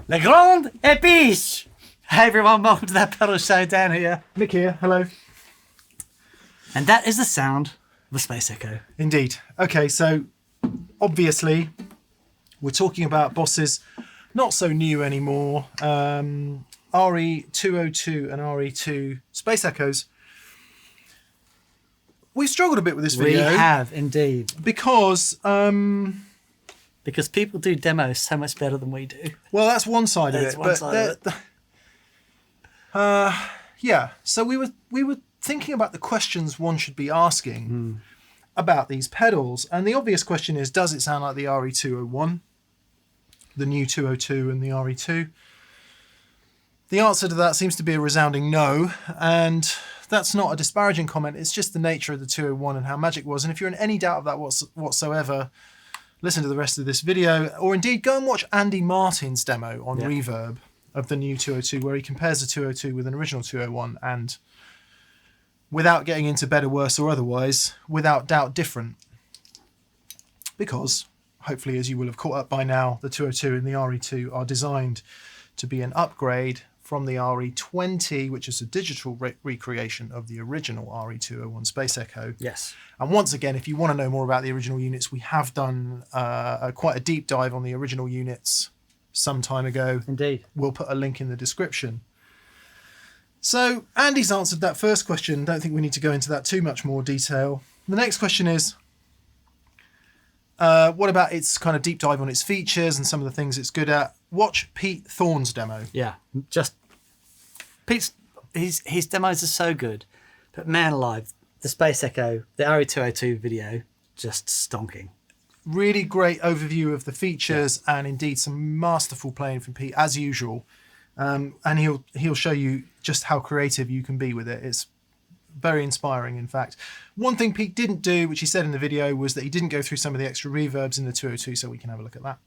Le Grand Épice! Hey everyone, welcome to that pedal show. Dan here. Nick here, hello. And that is the sound of a Space Echo. Indeed. Okay, so obviously we're talking about Boss's not so new anymore RE-202 and RE-2 Space Echoes. We've struggled a bit with this video. We have, indeed. Because people do demos so much better than we do. well, that's one side of it. Yeah, so we were thinking about the questions one should be asking about these pedals, and the obvious question is, does it sound like the RE-201, the new 202 and the RE-2? The answer to that seems to be a resounding no, and that's not a disparaging comment, it's just the nature of the 201 and how magic was. And if you're in any doubt of that whatsoever, listen to the rest of this video, or indeed go and watch Andy Martin's demo on Reverb of the new 202, where he compares the 202 with an original 201, and without getting into better, worse or otherwise, without doubt different. Because, hopefully as you will have caught up by now, the 202 and the RE-2 are designed to be an upgrade from the RE-20, which is a digital recreation of the original RE-201 Space Echo. Yes. And once again, if you want to know more about the original units, we have done quite a deep dive on the original units some time ago. Indeed. We'll put a link in the description. So Andy's answered that first question. Don't think we need to go into that too much more detail. The next question is, what about its kind of deep dive on its features and some of the things it's good at? Watch Pete Thorne's demo. Yeah, just Pete's his demos are so good, but man alive, the Space Echo, the RE-202 video, just stonking. Really great overview of the features, and indeed some masterful playing from Pete as usual. And he'll show you just how creative you can be with it. It's very inspiring, in fact. One thing Pete didn't do, which he said in the video, was that he didn't go through some of the extra reverbs in the 202, so we can have a look at that.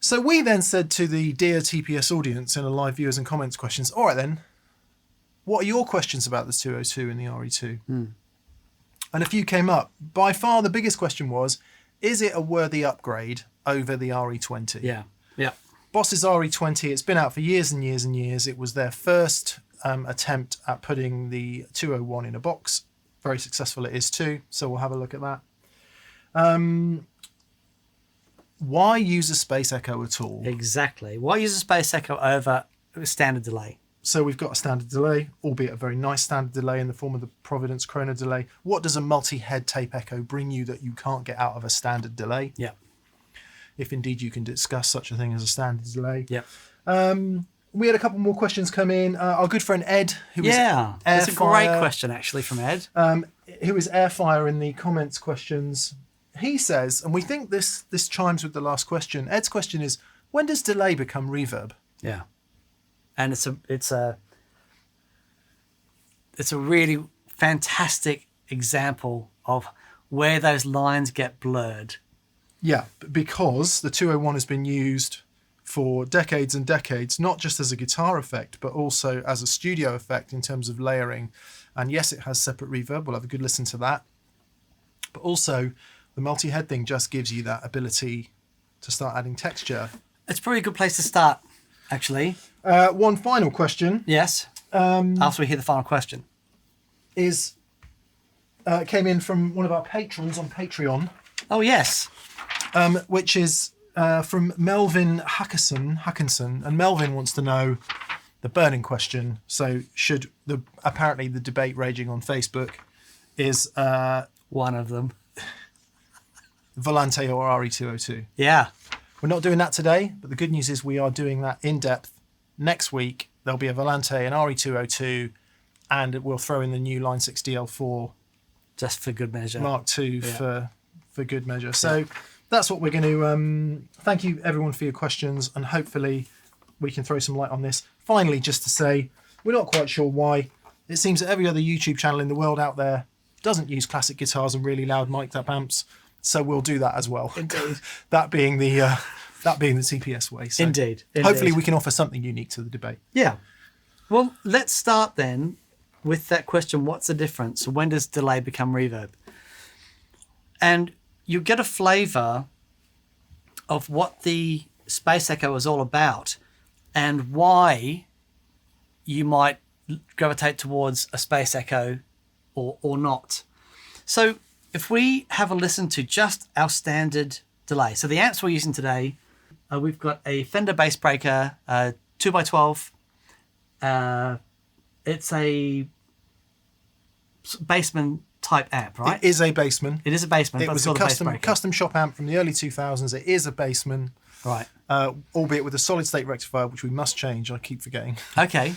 So we then said to the dear TPS audience in a live viewers and comments questions, all right then, what are your questions about the 202 and the RE-2? And a few came up. By far the biggest question was, is it a worthy upgrade over the RE-20? Yeah, yeah. Boss's RE-20, it's been out for years and years and years. It was their first attempt at putting the 201 in a box. Very successful it is too, so we'll have a look at that. Why use a Space Echo at all? Exactly. Why use a Space Echo over a standard delay? So we've got a standard delay, albeit a very nice standard delay in the form of the Providence Chrono delay. What does a multi-head tape echo bring you that you can't get out of a standard delay? Yeah. If indeed you can discuss such a thing as a standard delay. Yeah. We had a couple more questions come in. Our good friend Ed, who was that's a great question actually from Ed. Who is Airfire in the comments questions. He says, and we think this chimes with the last question. Ed's question is, when does delay become reverb? Yeah. And it's a really fantastic example of where those lines get blurred. Yeah, because the 201 has been used for decades and decades, not just as a guitar effect, but also as a studio effect in terms of layering. And yes, it has separate reverb. We'll have a good listen to that. But also, the multi-head thing just gives you that ability to start adding texture. It's probably a good place to start, actually. One final question. Yes. After we hear the final question. Came in from one of our patrons on Patreon. Oh, yes. Which is from Melvin Hackinson. And Melvin wants to know the burning question. So apparently the debate raging on Facebook is... one of them. Volante or RE-202. Yeah. We're not doing that today, but the good news is we are doing that in depth next week. There'll be a Volante and RE-202, and we'll throw in the new Line 6 DL4 Just for good measure. Mark II for good measure. So that's what we're going to... thank you, everyone, for your questions, and hopefully we can throw some light on this. Finally, just to say, we're not quite sure why. It seems that every other YouTube channel in the world out there doesn't use classic guitars and really loud mic'd up amps, so we'll do that as well. Indeed. that being the TPS way. So Indeed. hopefully we can offer something unique to the debate. Yeah. Well, let's start then with that question, what's the difference? When does delay become reverb? And you get a flavour of what the space echo is all about and why you might gravitate towards a space echo or not. So if we have a listen to just our standard delay. So the amps we're using today, we've got a Fender Bass Breaker 2x12. It's a Bassman type amp, right? It is a Bassman. It is a Bassman. It but was it's a called a custom shop amp from the early 2000s. It is a Bassman. Right. Albeit with a solid state rectifier, which we must change. I keep forgetting. Okay.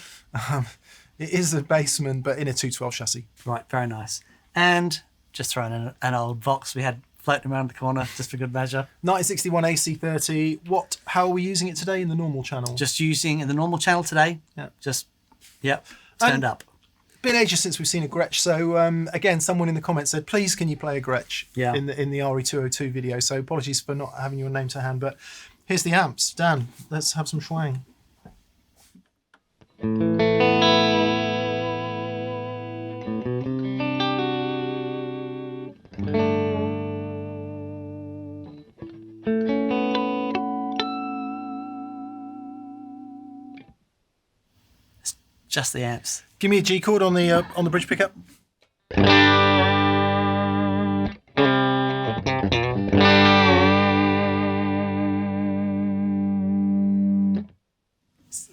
It is a Bassman, but in a 212 chassis. Right, very nice. And just throwing in an old Vox we had floating around the corner just for good measure. 1961 AC30. How are we using it today in the normal channel? Just using in the normal channel today. Yeah. Just, turned up. Been ages since we've seen a Gretsch, so again, someone in the comments said, please can you play a Gretsch in the RE-202 video, so apologies for not having your name to hand, but here's the amps. Dan, let's have some schwang. It's just the amps. Give me a G chord on the bridge pickup.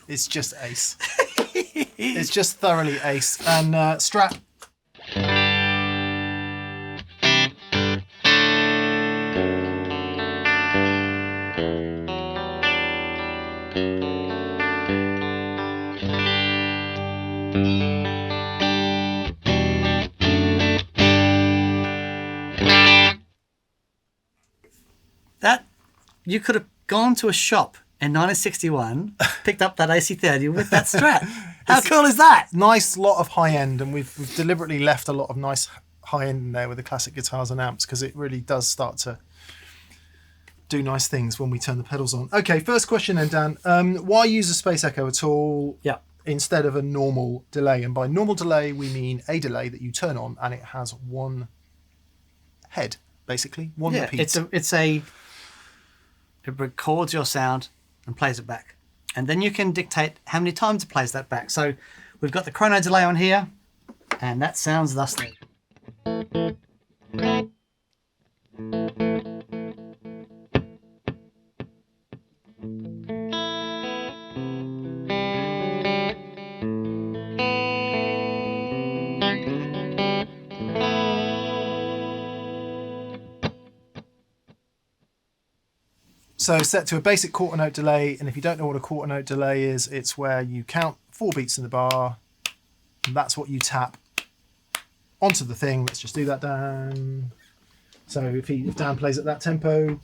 It's just ace. It's just thoroughly ace. And Strat. That, you could have gone to a shop in 1961, picked up that AC30 with that Strat. How cool is that? Nice lot of high end, and we've deliberately left a lot of nice high end in there with the classic guitars and amps, because it really does start to do nice things when we turn the pedals on. Okay, first question then, Dan. Why use a space echo at all instead of a normal delay? And by normal delay, we mean a delay that you turn on and it has one head, basically, one repeat. It records your sound and plays it back. And then you can dictate how many times it plays that back. So we've got the chrono delay on here, and that sounds thusly. So set to a basic quarter note delay, and if you don't know what a quarter note delay is, it's where you count 4 beats in the bar, and that's what you tap onto the thing. Let's just do that, Dan. So if Dan plays at that tempo.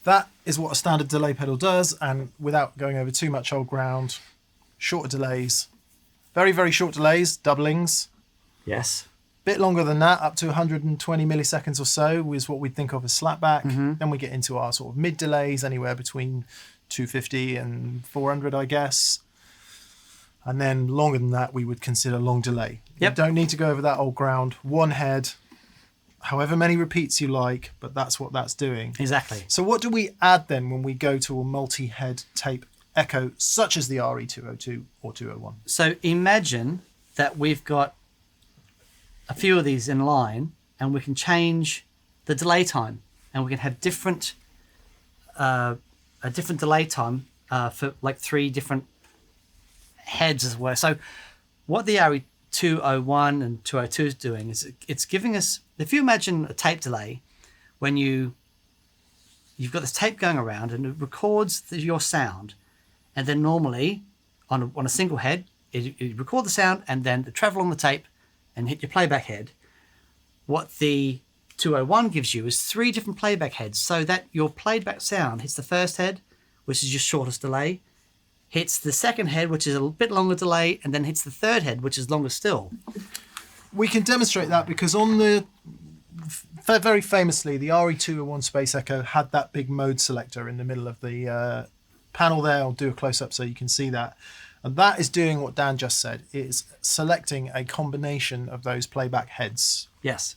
That is what a standard delay pedal does, and without going over too much old ground, shorter delays, very, very short delays, doublings. Yes. Bit longer than that, up to 120 milliseconds or so is what we'd think of as slapback. Then we get into our sort of mid delays, anywhere between 250 and 400, I guess. And then longer than that, we would consider long delay. You don't need to go over that old ground. One head, however many repeats you like, but that's what that's doing. Exactly. So what do we add then when we go to a multi-head tape echo, such as the RE-202 or 201? So imagine that we've got a few of these in line, and we can change the delay time, and we can have a different delay time for like 3 different heads as well. So what the RE-201 and 202 is doing is it's giving us, if you imagine a tape delay, when you've got this tape going around and it records your sound, and then normally on a single head, it record the sound and then travel on the tape and hit your playback head. What the 201 gives you is 3 different playback heads, so that your playback sound hits the first head, which is your shortest delay, hits the second head, which is a bit longer delay, and then hits the third head, which is longer still. We can demonstrate that because on the very famously, the RE-201 Space Echo had that big mode selector in the middle of the panel there. I'll do a close-up so you can see that. And that is doing what Dan just said. It's selecting a combination of those playback heads. Yes.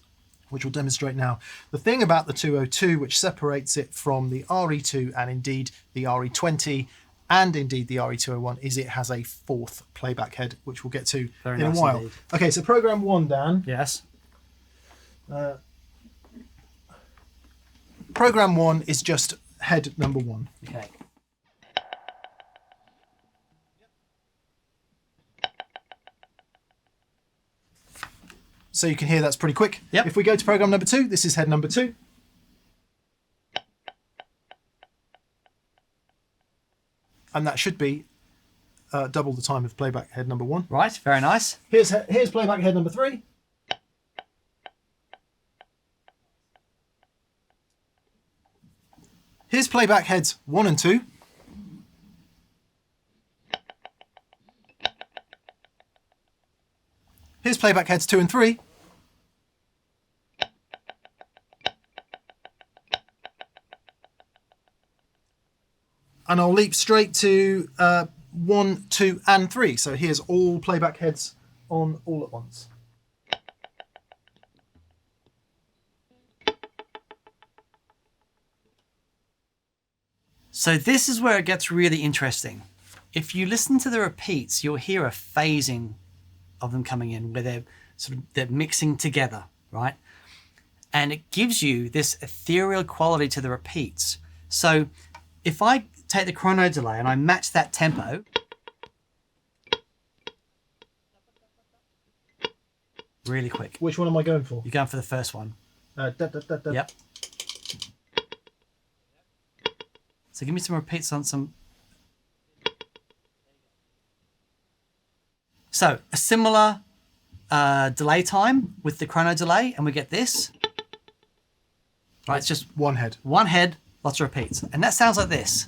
Which we'll demonstrate now. The thing about the 202, which separates it from the RE-2 and indeed the RE-20 and indeed the RE-201, is it has a 4th playback head, which we'll get to in a while. Indeed. Okay, so program 1, Dan. Yes. Program 1 is just head number 1. Okay. So you can hear that's pretty quick. Yep. If we go to program number 2, this is head number 2. And that should be double the time of playback head number 1. Right, very nice. Here's playback head number 3. Here's playback heads 1 and 2. Here's playback heads 2 and 3. And I'll leap straight to 1, 2, and 3. So here's all playback heads on all at once. So this is where it gets really interesting. If you listen to the repeats, you'll hear a phasing of them coming in where they're mixing together, right? And it gives you this ethereal quality to the repeats. So if I take the chrono delay and I match that tempo, really quick. Which one am I going for? You're going for the first one. Yep. So give me some repeats on some. So a similar delay time with the chrono delay, and we get this. Right, it's just one head. One head, lots of repeats. And that sounds like this.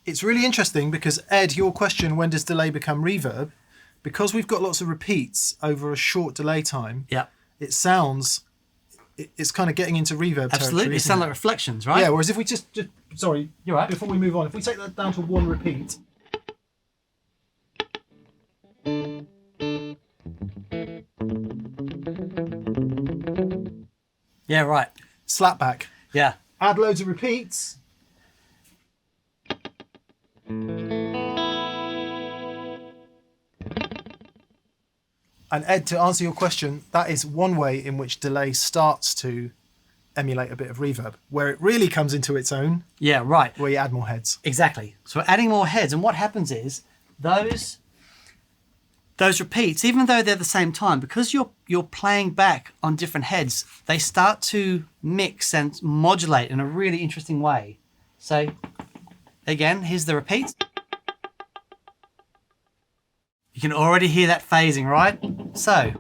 It's really interesting because, Ed, your question, when does delay become reverb? Because we've got lots of repeats over a short delay time, yeah, it sounds, it's kind of getting into reverb territory. Absolutely, it sounds like reflections, right? Yeah, whereas if we just sorry, you're right. Before we move on, if we take that down to one repeat. Yeah, right. Slap back. Yeah. Add loads of repeats. And Ed, to answer your question, that is one way in which delay starts to emulate a bit of reverb. Where it really comes into its own. Yeah, right. Where you add more heads. Exactly. So we're adding more heads, and what happens is those repeats, even though they're the same time, because you're playing back on different heads, they start to mix and modulate in a really interesting way. So again, here's the repeat. You can already hear that phasing, right? So.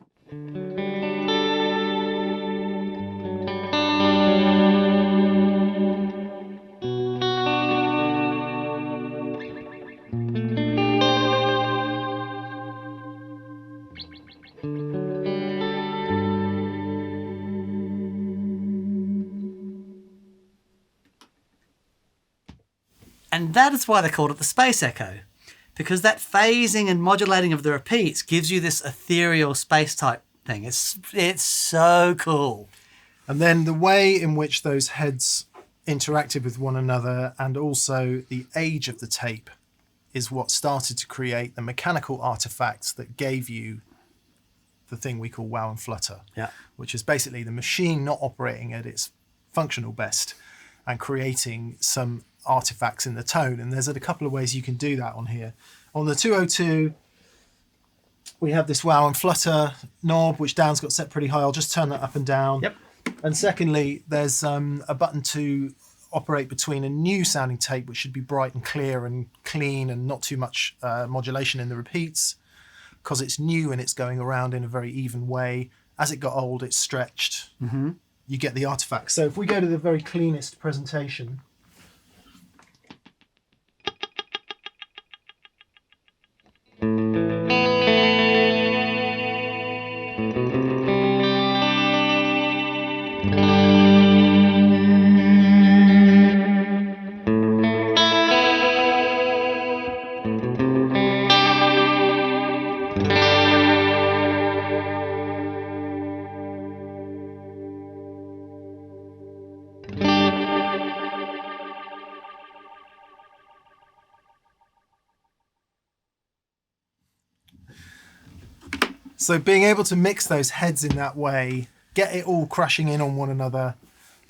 And that is why they called it the space echo, because that phasing and modulating of the repeats gives you this ethereal space type thing. It's so cool. And then the way in which those heads interacted with one another, and also the age of the tape, is what started to create the mechanical artifacts that gave you the thing we call wow and flutter, Yeah. which is basically the machine not operating at its functional best and creating some artifacts in the tone. And there's a couple of ways you can do that on here. On the 202, we have this wow and flutter knob, which Dan's got set pretty high. I'll just turn that up and down. Yep. And secondly, there's a button to operate between a new sounding tape, which should be bright and clear and clean and not too much modulation in the repeats, because it's new and it's going around in a very even way. As it got old, it's stretched. Mm-hmm. You get the artifacts. So if we go to the very cleanest presentation, so being able to mix those heads in that way, get it all crashing in on one another,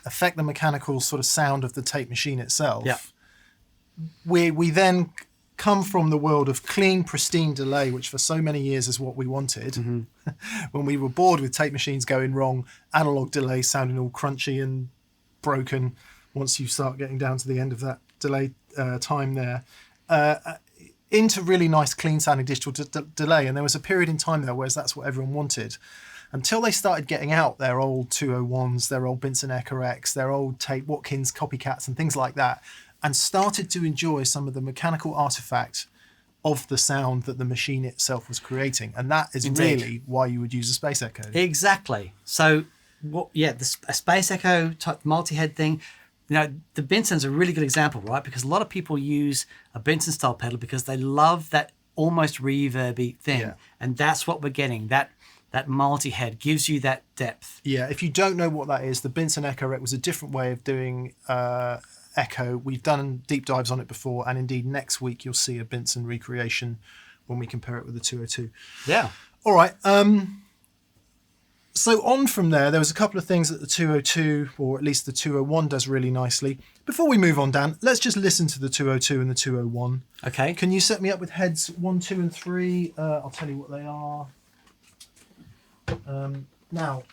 affect the mechanical sort of sound of the tape machine itself. Yeah. We then come from the world of clean, pristine delay, which for so many years is what we wanted. Mm-hmm. When we were bored with tape machines going wrong, analog delay sounding all crunchy and broken once you start getting down to the end of that delay time there. Into really nice, clean sounding digital delay. And there was a period in time there where that's what everyone wanted, until they started getting out their old 201s, their old Binson Ecker X, their old Tate Watkins copycats and things like that, and started to enjoy some of the mechanical artifact of the sound that the machine itself was creating. And that is Indeed. really why you would use a Space Echo. Exactly. So, a Space Echo type multi-head thing. You know, the Benson's a really good example, right? Because a lot of people use a Benson style pedal because they love that almost reverby thing. Yeah. And that's what we're getting. That multi-head gives you that depth. Yeah, if you don't know what that is, the Binson Echo X was a different way of doing echo. We've done deep dives on it before, and indeed next week you'll see a Binson recreation when we compare it with the 202. Yeah. All right. So on from there was a couple of things that the 202, or at least the 201, does really nicely. Before we move on, Dan, let's just listen to the 202 and the 201. Okay. Can you set me up with heads 1, 2, and 3? I'll tell you what they are. Now,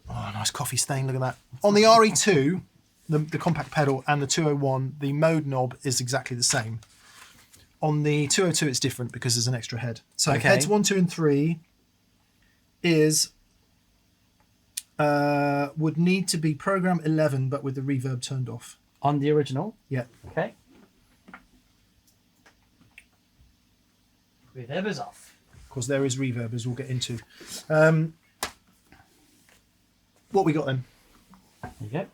nice coffee stain, look at that. On the RE-2, the compact pedal, and the 201, the mode knob is exactly the same. On the 202, it's different because there's an extra head. So Okay. heads 1, 2, and 3 is... would need to be program 11, but with the reverb turned off. On the original. Yeah. Okay. Reverb is off. Of course, there is reverb, as we'll get into. What we got then? There you go.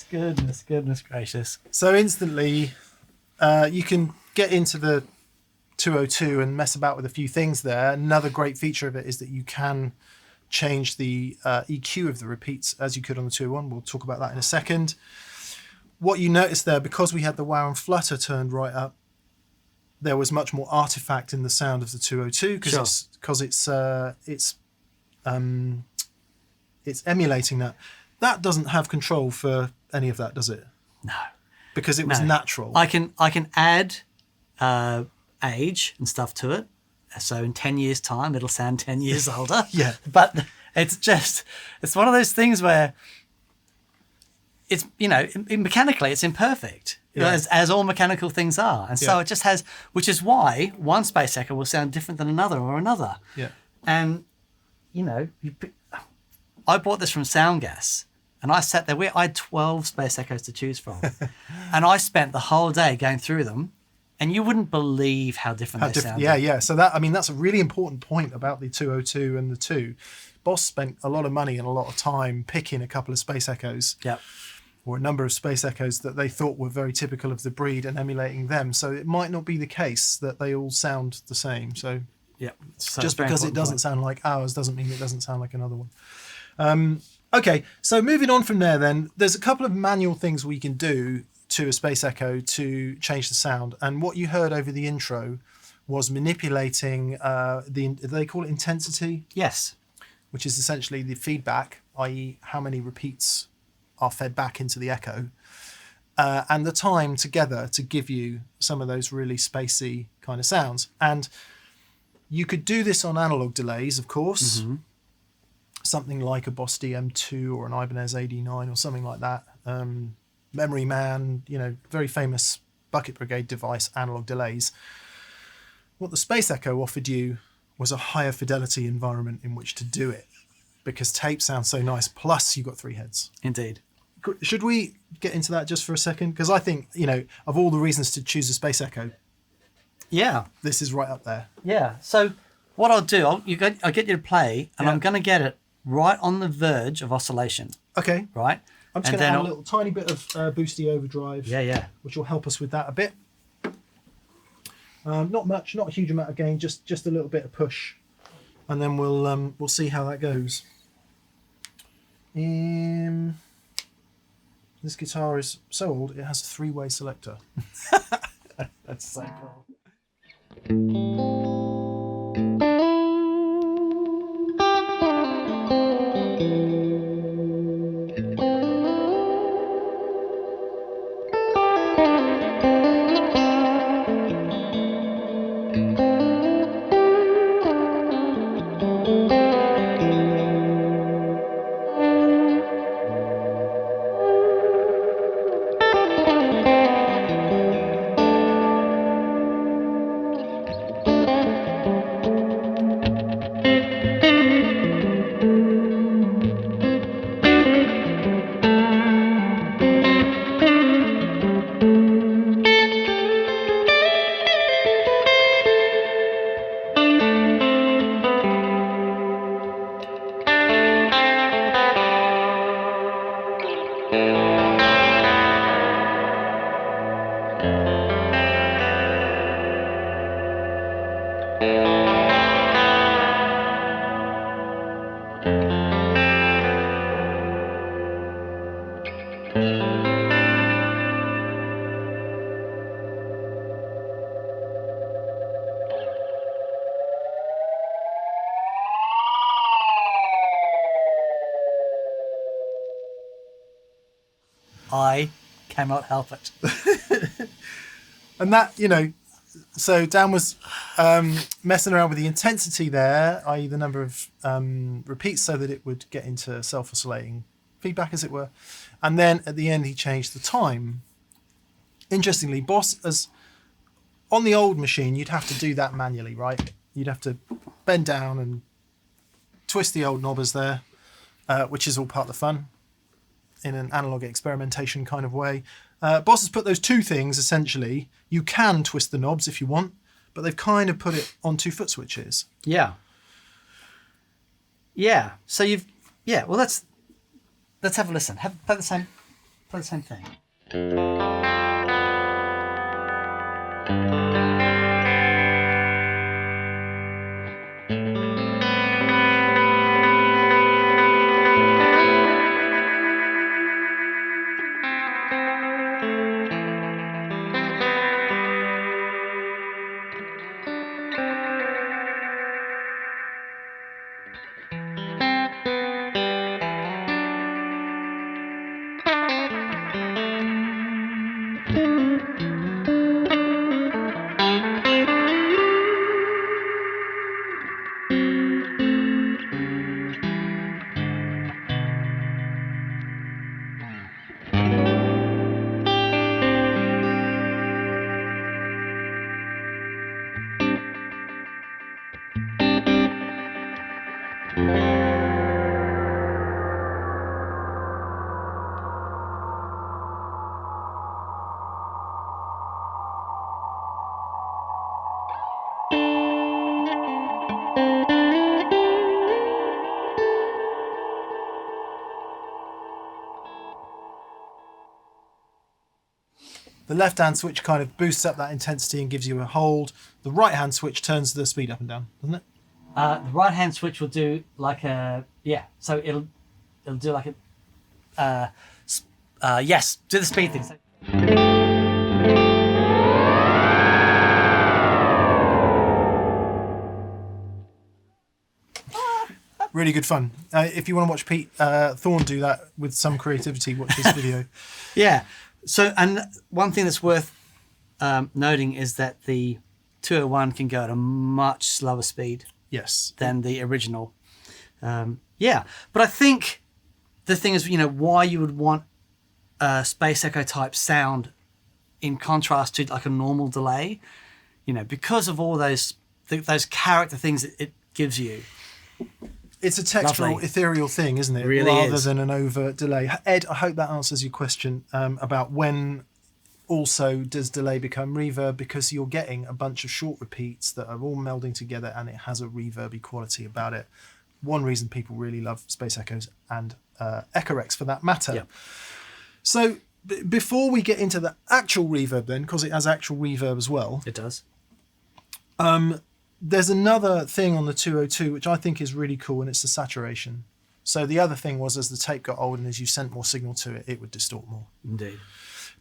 Goodness gracious. So instantly, you can get into the 202 and mess about with a few things there. Another great feature of it is that you can change the EQ of the repeats as you could on the 201. We'll talk about that in a second. What you notice there, because we had the wow and flutter turned right up, there was much more artifact in the sound of the 202 because it's emulating that. That doesn't have control for any of that, does it? No, because it was natural. I can add age and stuff to it. So in 10 years' time, it'll sound 10 years older. Yeah. But it's one of those things where it's, mechanically it's imperfect, as all mechanical things are. And so it just has, which is why one space echo will sound different than another or another. Yeah. And, I bought this from Soundgas. And I sat there, I had 12 space echoes to choose from. And I spent the whole day going through them. And you wouldn't believe how different they sound. Yeah. So that's a really important point about the 202 and the 2. Boss spent a lot of money and a lot of time picking a couple of space echoes. Yep. Or a number of space echoes that they thought were very typical of the breed and emulating them. So it might not be the case that they all sound the same. So just because it doesn't sound like ours doesn't mean it doesn't sound like another one. Okay, so moving on from there then, there's a couple of manual things we can do to a space echo to change the sound. And what you heard over the intro was manipulating they call it intensity? Yes. Which is essentially the feedback, i.e. how many repeats are fed back into the echo, and the time together to give you some of those really spacey kind of sounds. And you could do this on analog delays, of course. Mm-hmm. Something like a Boss DM2 or an Ibanez 89 or something like that. Memory Man, very famous Bucket Brigade device, analog delays. What the Space Echo offered you was a higher fidelity environment in which to do it, because tape sounds so nice, plus you've got 3 heads. Indeed. Should we get into that just for a second? Because I think, of all the reasons to choose a Space Echo, this is right up there. Yeah, so what I'll do, I'll get you to play, and I'm going to get it right on the verge of oscillation. Okay. Right? I'm just going to add a little tiny bit of boosty overdrive. Yeah. Which will help us with that a bit. Not much, not a huge amount of gain, just a little bit of push, and then we'll see how that goes. This guitar is so old; it has a 3-way selector. That's so cool. I cannot help it. And that, so Dan was messing around with the intensity there, i.e. the number of repeats, so that it would get into self-oscillating feedback, as it were. And then at the end, he changed the time. Interestingly, Boss, as on the old machine, you'd have to do that manually, right? You'd have to bend down and twist the old knobbers there, which is all part of the fun in an analog experimentation kind of way. Boss has put those two things, essentially. You can twist the knobs if you want, but they've kind of put it on 2 foot switches. Yeah. So well, let's have a listen. Play the same. play the same thing. The left-hand switch kind of boosts up that intensity and gives you a hold. The right-hand switch turns the speed up and down, doesn't it? The right hand switch will do like a so it'll do like a yes, do the speed thing. So, really good fun. If you want to watch Pete Thorne do that with some creativity, watch this video. yeah. So, and one thing that's worth noting is that the 201 can go at a much slower speed. Yes. Than the original. But I think the thing is, why you would want a space echo type sound in contrast to like a normal delay, because of all those character things it gives you. It's a textural, Lovely. Ethereal thing, isn't it? It really Rather is. than an overt delay. Ed, I hope that answers your question about when also does delay become reverb, because you're getting a bunch of short repeats that are all melding together and it has a reverby quality about it. One reason people really love space echoes and Echorex for that matter. Yeah. So before we get into the actual reverb then, because it has actual reverb as well. It does. There's another thing on the 202 which I think is really cool, and it's the saturation. So the other thing was, as the tape got old and as you sent more signal to it, it would distort more. Indeed.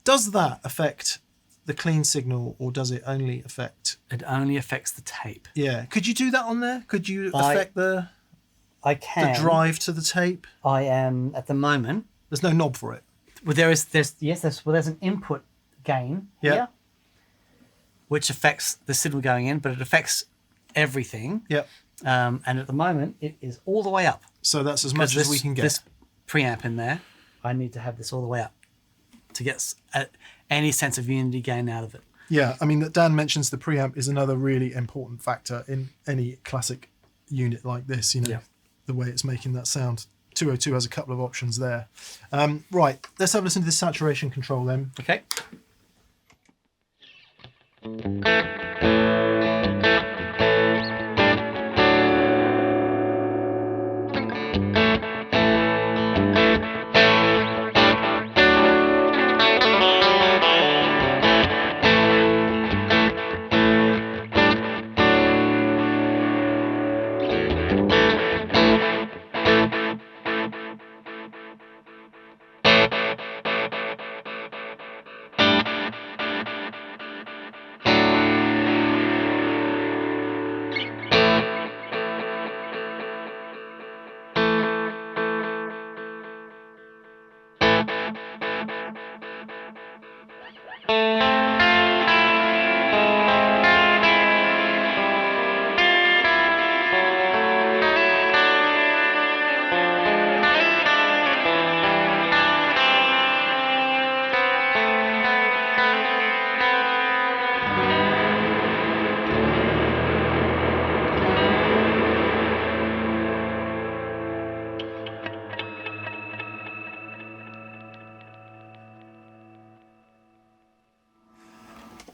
Does that affect the clean signal, or does it only affect... It only affects the tape. Yeah. Could you do that on there? Could you affect the drive to the tape? I am, at the moment... There's no knob for it. Well, there's an input gain here, which affects the signal going in, but it affects everything. Yep. And at the moment, it is all the way up. So that's as much as we can get. This preamp in there, I need to have this all the way up to get any sense of unity gain out of it. Yeah, I mean, that Dan mentions the preamp is another really important factor in any classic unit like this, the way it's making that sound. 202 has a couple of options there. Right, let's have a listen to this saturation control then. Okay.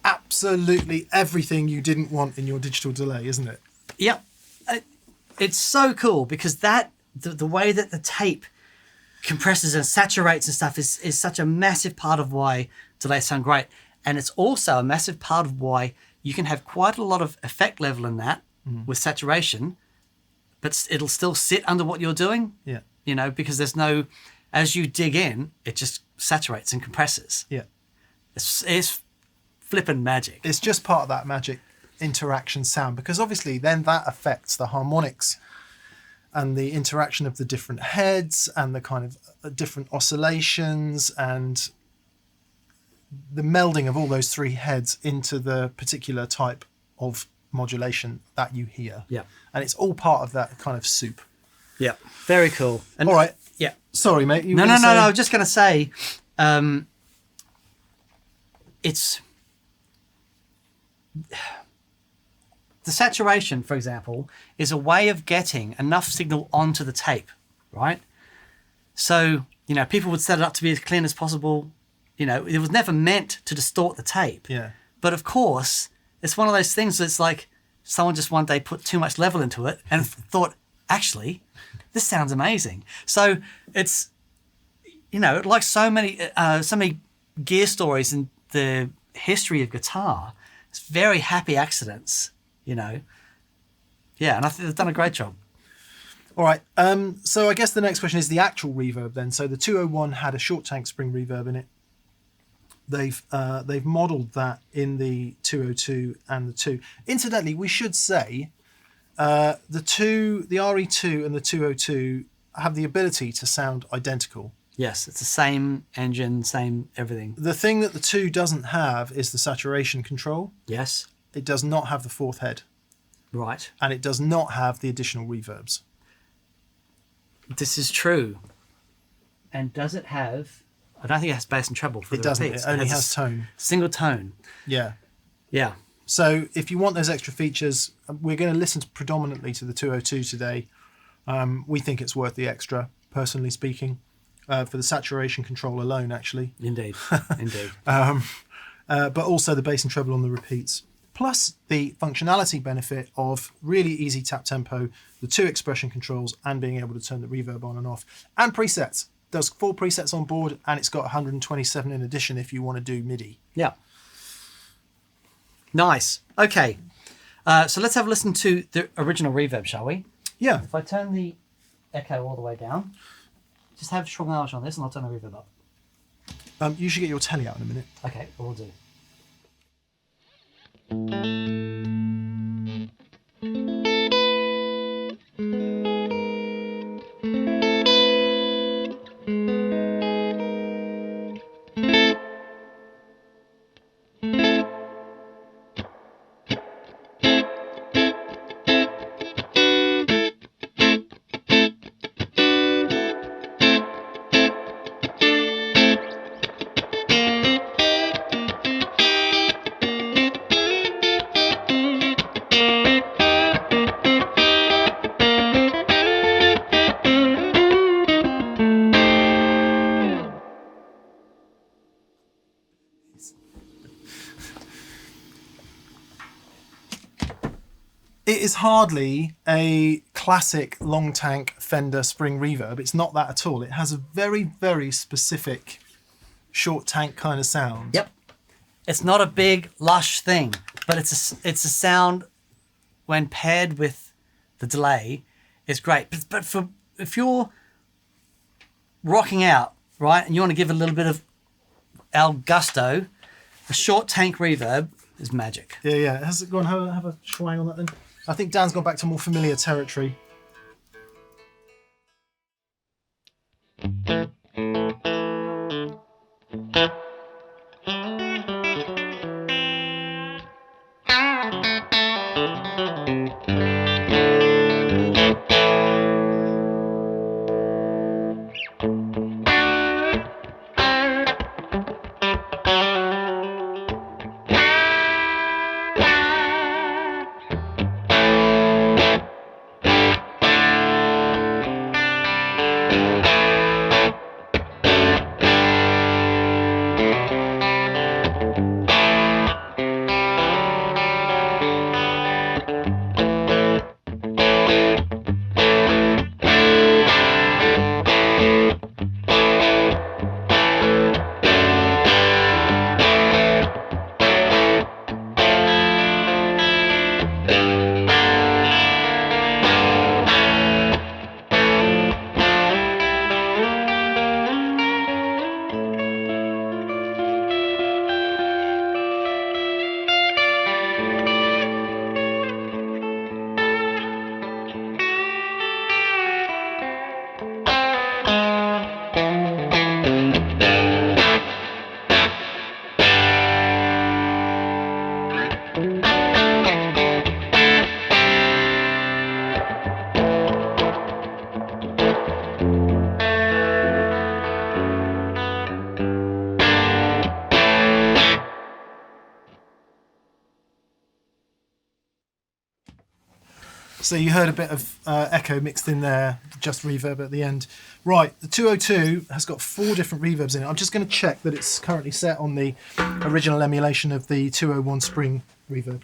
Absolutely everything you didn't want in your digital delay, isn't it? Yep. It's so cool because the way that the tape compresses and saturates and stuff is such a massive part of why delays sound great. And it's also a massive part of why you can have quite a lot of effect level in that with saturation, but it'll still sit under what you're doing. Yeah. You know, because there's no, as you dig in, it just saturates and compresses. Yeah. It's flippin' magic. It's just part of that magic interaction sound, because obviously then that affects the harmonics and the interaction of the different heads and the kind of different oscillations and the melding of all those three heads into the particular type of modulation that you hear. Yeah. And it's all part of that kind of soup. Yeah. Very cool. And all right. Yeah. Sorry, mate. No. I was just going to say, it's the saturation, for example, is a way of getting enough signal onto the tape, right? So, you know, people would set it up to be as clean as possible. You know, it was never meant to distort the tape. Yeah. But of course, it's one of those things that's like someone just one day put too much level into it and thought, actually, this sounds amazing. So it's, you know, like so many gear stories in the history of guitar, it's very happy accidents, you know. Yeah, and I think they've done a great job. All right. So I guess the next question is the actual reverb then. So the 201 had a short tank spring reverb in it. They've modelled that in the 202 and the 2. Incidentally, we should say the RE-2 and the 202 have the ability to sound identical. Yes, it's the same engine, same everything. The thing that the 2 doesn't have is the saturation control. Yes. It does not have the fourth head. Right. And it does not have the additional reverbs. This is true. And does it have... I don't think it has bass and treble for it the doesn't. repeats. It only has tone. Single tone. Yeah. Yeah. So if you want those extra features, we're going to listen predominantly to the 202 today. We think it's worth the extra, personally speaking, for the saturation control alone, actually. Indeed. Indeed. But also the bass and treble on the repeats. Plus the functionality benefit of really easy tap tempo, the 2 expression controls, and being able to turn the reverb on and off. And presets. Does 4 presets on board, and it's got 127 in addition if you want to do MIDI. Yeah. Nice. Okay. So let's have a listen to the original reverb, shall we? Yeah. If I turn the echo all the way down, just have strong knowledge on this and I'll turn the reverb up. You should get your telly out in a minute. Okay, we'll do. It is hardly a classic long tank Fender spring reverb. It's not that at all. It has a very, very specific short tank kind of sound. Yep. It's not a big, lush thing, but it's a sound when paired with the delay is great. But if you're rocking out, right, and you want to give a little bit of al gusto, a short tank reverb is magic. Yeah. Go on, have a swing on that then. I think Dan's gone back to more familiar territory. So you heard a bit of echo mixed in there, just reverb at the end. Right, the 202 has got 4 different reverbs in it. I'm just going to check that it's currently set on the original emulation of the 201 Spring reverb.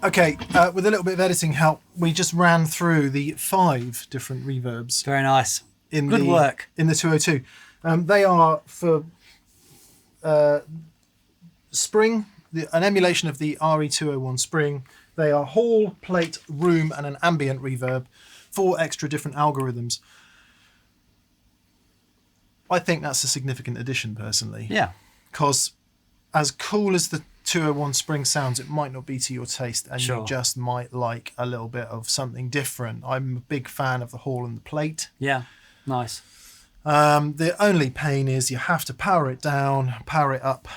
Okay, with a little bit of editing help, we just ran through the 5 different reverbs. Very nice. In Good work. In the 202. They are for Spring, an emulation of the RE-201 Spring. They are hall, plate, room, and an ambient reverb. 4 extra different algorithms. I think that's a significant addition, personally. Yeah. Because as cool as the 201 Spring sounds, it might not be to your taste, and Sure. you just might like a little bit of something different. I'm a big fan of the hall and the plate. Yeah. Nice. The only pain is you have to power it down, power it up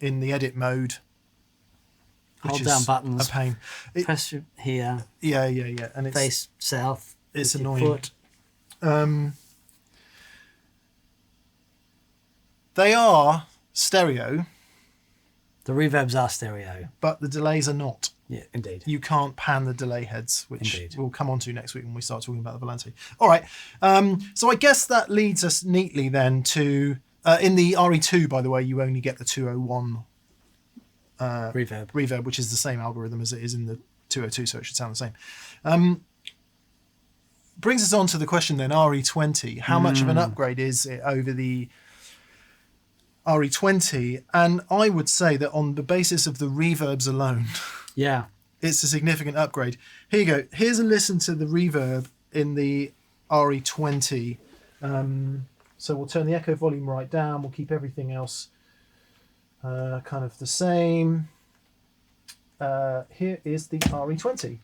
in the edit mode. Hold down buttons. A pain. Press here. Yeah. And it's Face south. It's with your annoying. foot. They are stereo, The reverbs are stereo. but the delays are not. Yeah, indeed. You can't pan the delay heads, which Indeed. we'll come on to next week when we start talking about the Volante. All right. So I guess that leads us neatly then to, in the RE2, by the way, you only get the 201 reverb, which is the same algorithm as it is in the 202, so it should sound the same. Brings us on to the question then, RE20. How much of an upgrade is it over the RE20? And I would say that on the basis of the reverbs alone, Yeah. it's a significant upgrade. Here you go. Here's a listen to the reverb in the RE-20. So we'll turn the echo volume right down. We'll keep everything else kind of the same. Here is the RE-20.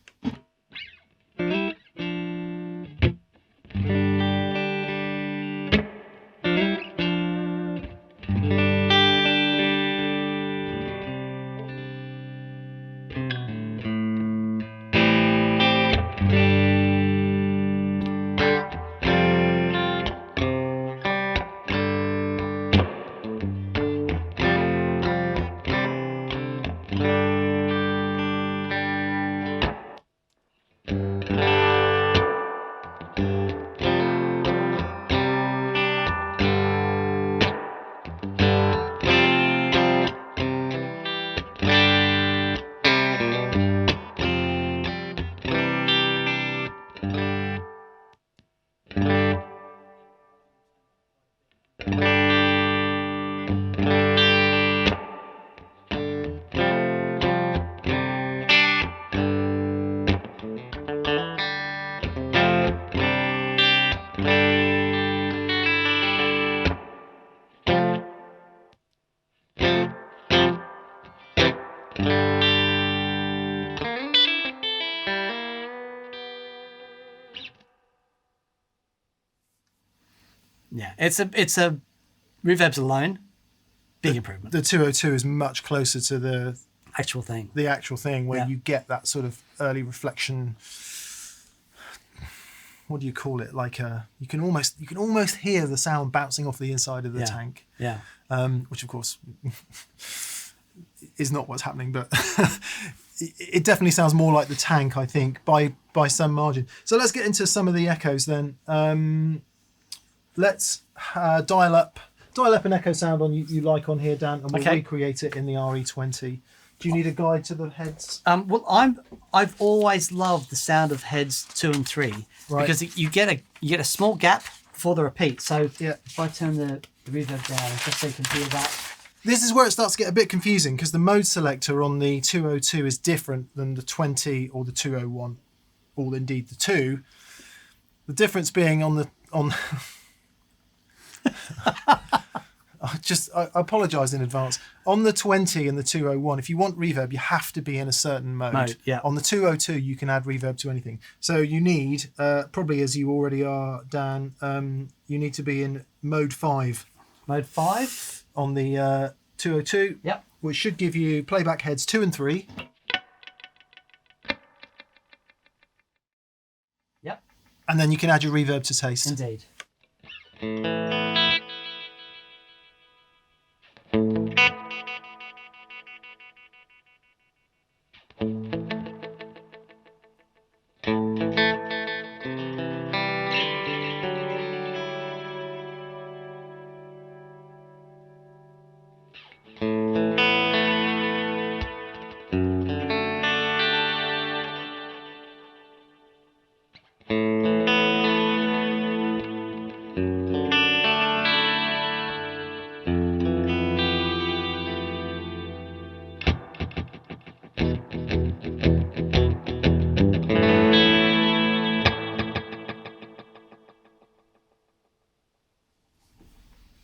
Yeah, it's a reverbs alone, big improvement. The 202 is much closer to the Actual thing. where Yeah. you get that sort of early reflection. What do you call it? Like you can almost hear the sound bouncing off the inside of the tank. Yeah. Which of course is not what's happening, but it definitely sounds more like the tank, I think, by some margin. So let's get into some of the echoes then. Let's dial up an echo sound on you like on here, Dan, and we'll recreate it in the RE-20. Do you need a guide to the heads? Well, I've always loved the sound of heads 2 and 3 because you get a small gap before the repeat. So if I turn the reverb down, just so you can hear that. This is where it starts to get a bit confusing because the mode selector on the 202 is different than the 20 or the 201, or indeed the 2. The difference being on I apologise in advance. On the 20 and the 201, if you want reverb, you have to be in a certain mode. On the 202, you can add reverb to anything. So you need, probably as you already are, Dan, you need to be in mode 5. Mode 5? On the 202, yep, which should give you playback heads 2 and 3. Yep. And then you can add your reverb to taste. Indeed.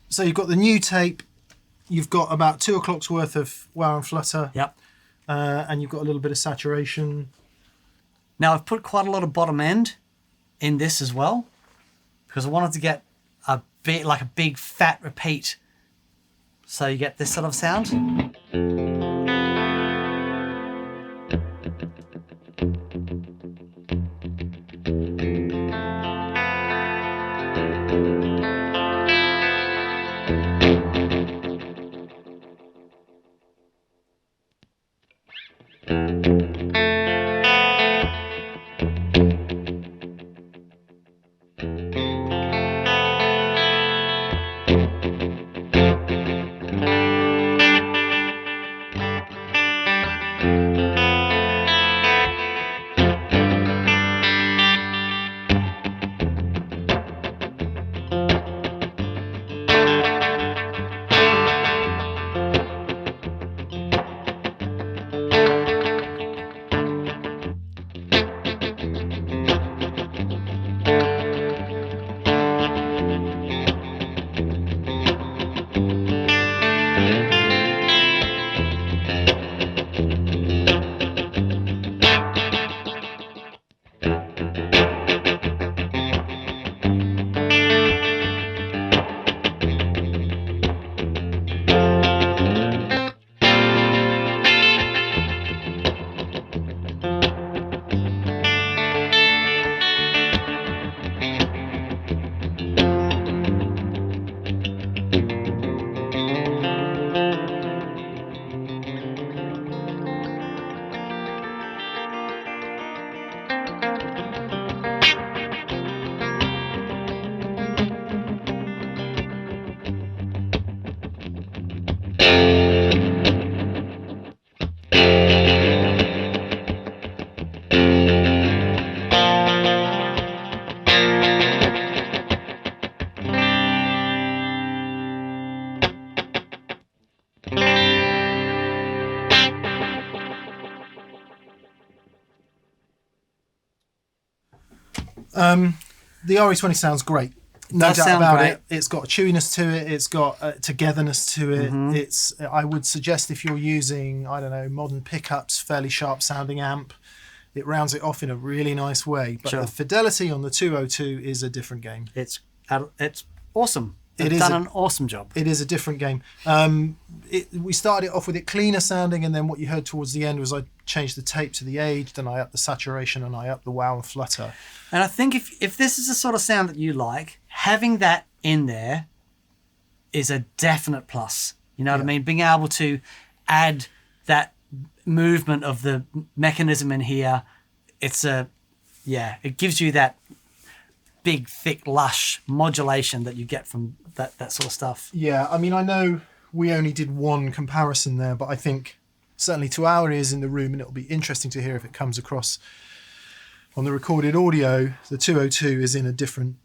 So you've got the new tape, you've got about 2 o'clock's worth of wow and flutter. Yep. And you've got a little bit of saturation. Now I've put quite a lot of bottom end in this as well because I wanted to get a bit like a big fat repeat. So you get this sort of sound. The RE-20 sounds great. No does doubt sound about great. it. It's got a chewiness to it. It's got a togetherness to it. Mm-hmm. It's. I would suggest if you're using, I don't know, modern pickups, fairly sharp sounding amp, it rounds it off in a really nice way. But Sure. the fidelity on the 202 is a different game. It's awesome. It They've is done a- an awesome job. It is a different game. We started it off with it cleaner sounding, and then what you heard towards the end was I changed the tape to the age, then I upped the saturation, and I upped the wow and flutter. And I think if this is the sort of sound that you like, having that in there is a definite plus. You know what I mean? Being able to add that movement of the mechanism in here, it gives you that big, thick, lush modulation that you get from that sort of stuff. Yeah, I mean, I know we only did one comparison there, but I think certainly to our ears in the room, and it'll be interesting to hear if it comes across on the recorded audio, the 202 is in a different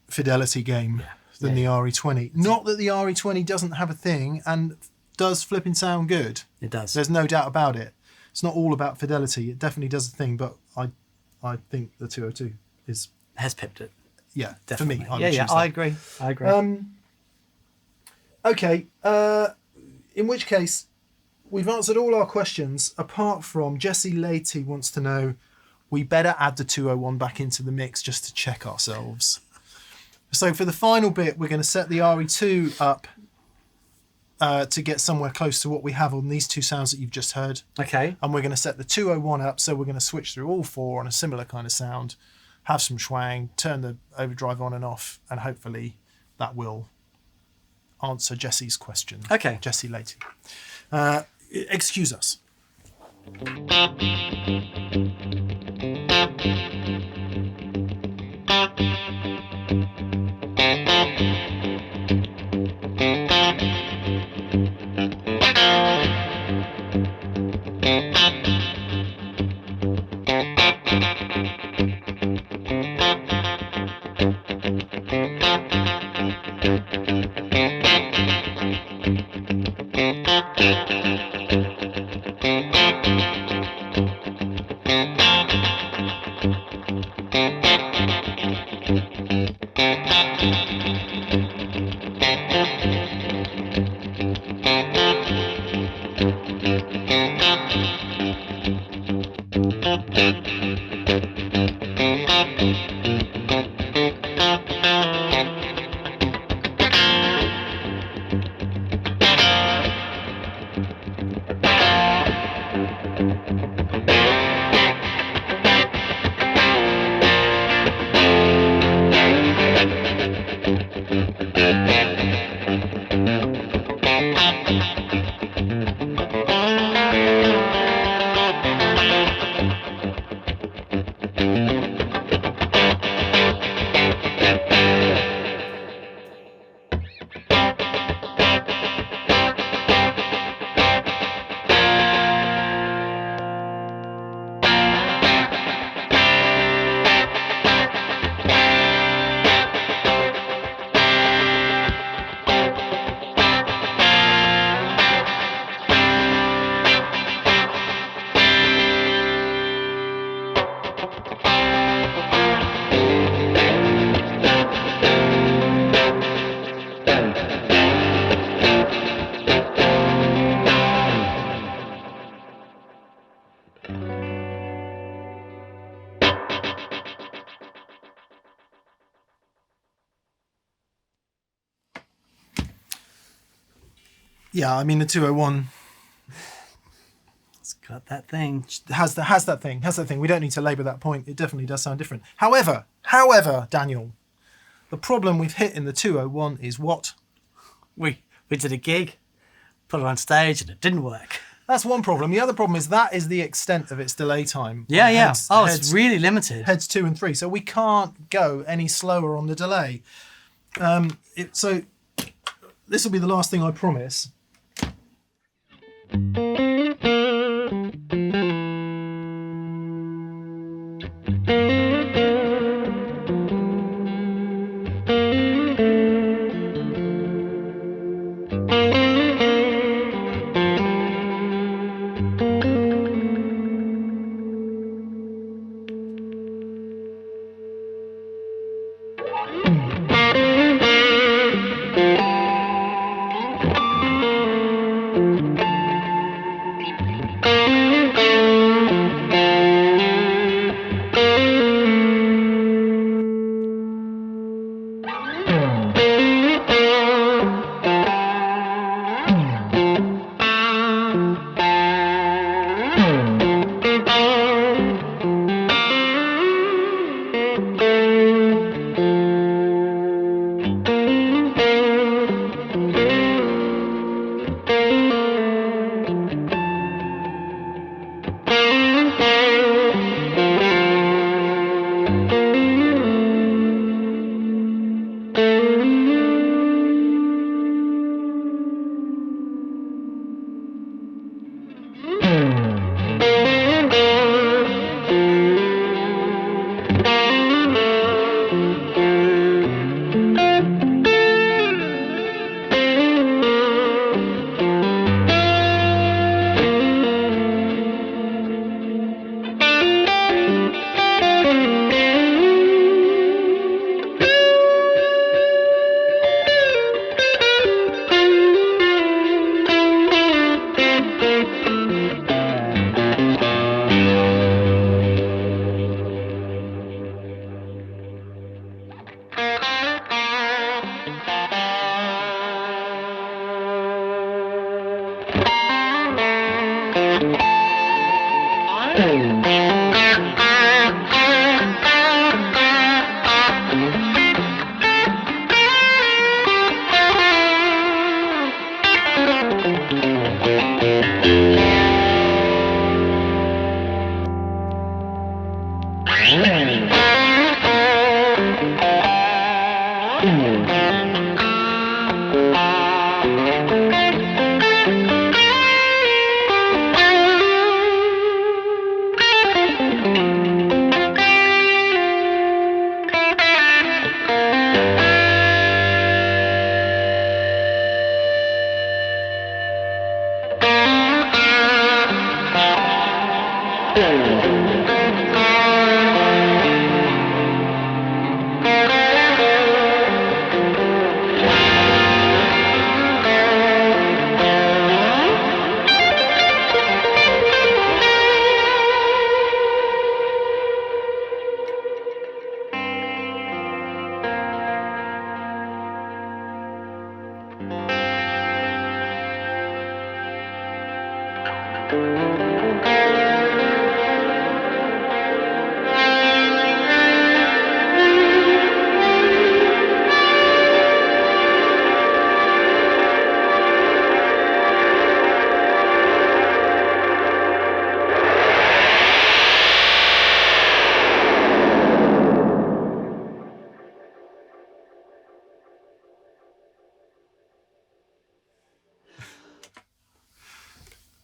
fidelity game than the RE-20. Not that the RE-20 doesn't have a thing and does flipping sound good. It does. There's no doubt about it. It's not all about fidelity. It definitely does a thing, but I think the 202 is, Has pipped it. yeah, Definitely. for me. I would Yeah, choose that. I agree. I agree. Okay, in which case, we've answered all our questions, apart from Jesse Leahy wants to know, we better add the 201 back into the mix just to check ourselves. So for the final bit, we're going to set the RE2 up to get somewhere close to what we have on these two sounds that you've just heard. Okay. And we're going to set the 201 up, so we're going to switch through all four on a similar kind of sound, have some schwang, turn the overdrive on and off, and hopefully that will answer Jesse's question. Okay. Jesse Leahy. Excuse us. Yeah, I mean the 201 It's got that thing. has that thing. We don't need to labour that point. It definitely does sound different. However, Daniel, the problem we've hit in the 201 is what? We did a gig, put it on stage, and it didn't work. That's one problem. The other problem is that is the extent of its delay time. Yeah. Heads- It's heads- really limited. Heads 2 and 3, so we can't go any slower on the delay. So this will be the last thing I promise.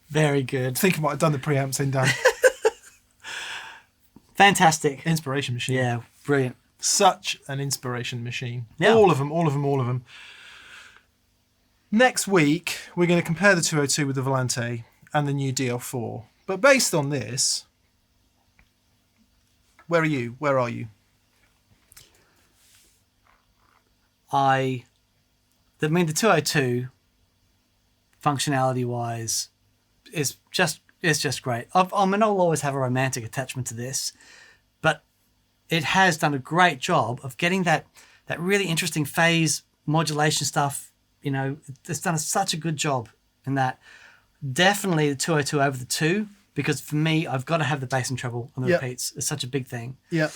Very good. I think I might have done the preamp thing down. Fantastic. Inspiration machine. Yeah, brilliant. Such an inspiration machine. Yeah. All of them. Next week, we're going to compare the 202 with the Volante and the new DL4. But based on this, where are you? The 202, functionality-wise, is just great. I'll always have a romantic attachment to this, but it has done a great job of getting that really interesting phase modulation stuff. You know, it's done such a good job in that. Definitely the 202 over the 2, because for me, I've got to have the bass and treble on the repeats. It's such a big thing. Yeah.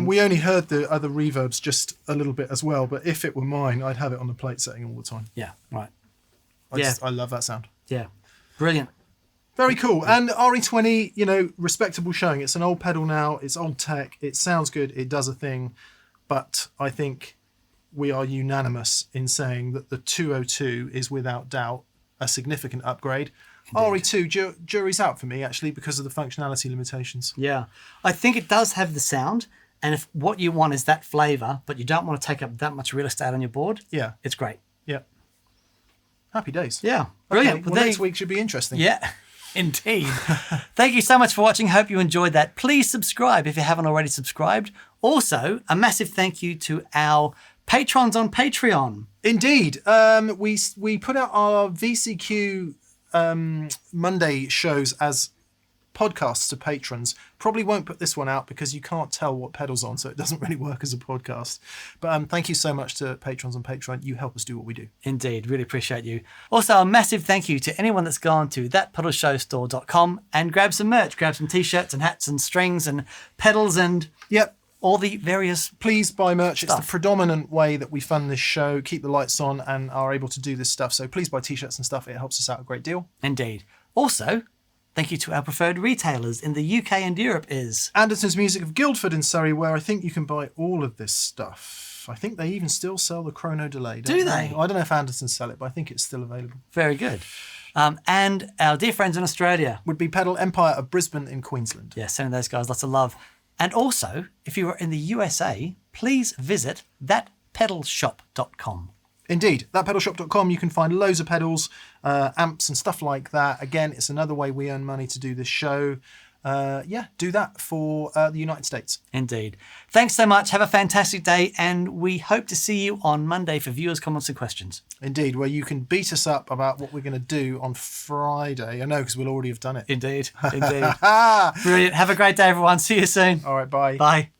We only heard the other reverbs just a little bit as well, but if it were mine, I'd have it on the plate setting all the time. Yeah, right. I love that sound. Yeah, brilliant. Very cool. And RE-20, you know, respectable showing. It's an old pedal now. It's old tech. It sounds good. It does a thing. But I think we are unanimous in saying that the 202 is without doubt a significant upgrade. Indeed. RE-2, jury's out for me, actually, because of the functionality limitations. Yeah. I think it does have the sound. And if what you want is that flavour, but you don't want to take up that much real estate on your board, it's great. Yeah. Happy days. Yeah. Brilliant. Okay, well, next week should be interesting. Yeah. Indeed. Thank you so much for watching. Hope you enjoyed that. Please subscribe if you haven't already subscribed. Also, a massive thank you to our patrons on Patreon. Indeed. We put out our VCQ Monday shows as podcasts to patrons. Probably won't put this one out because you can't tell what pedal's on, so it doesn't really work as a podcast. But thank you so much to patrons on Patreon. You help us do what we do. Indeed, really appreciate you. Also, a massive thank you to anyone that's gone to thatpedalshowstore.com and grabbed some merch, grabbed some t-shirts and hats and strings and pedals and all the various Please buy merch. stuff. It's the predominant way that we fund this show, keep the lights on and are able to do this stuff. So please buy t-shirts and stuff. It helps us out a great deal. Indeed. Also, thank you to our preferred retailers in the UK and Europe is Anderton's Music of Guildford in Surrey, where I think you can buy all of this stuff. I think they even still sell the chrono delay. Do they? I don't know if Anderton sell it, but I think it's still available. very good. And our dear friends in Australia. Would be Pedal Empire of Brisbane in Queensland. Yeah, sending those guys lots of love. And also, if you are in the USA, please visit thatpedalshop.com. Indeed, thatpedalshop.com, you can find loads of pedals, amps and stuff like that. Again, it's another way we earn money to do this show. Do that for the United States. Indeed. Thanks so much. Have a fantastic day. And we hope to see you on Monday for viewers' comments and questions. Indeed, where you can beat us up about what we're going to do on Friday. I know, because we'll already have done it. Indeed. Brilliant. Have a great day, everyone. See you soon. All right, bye. Bye.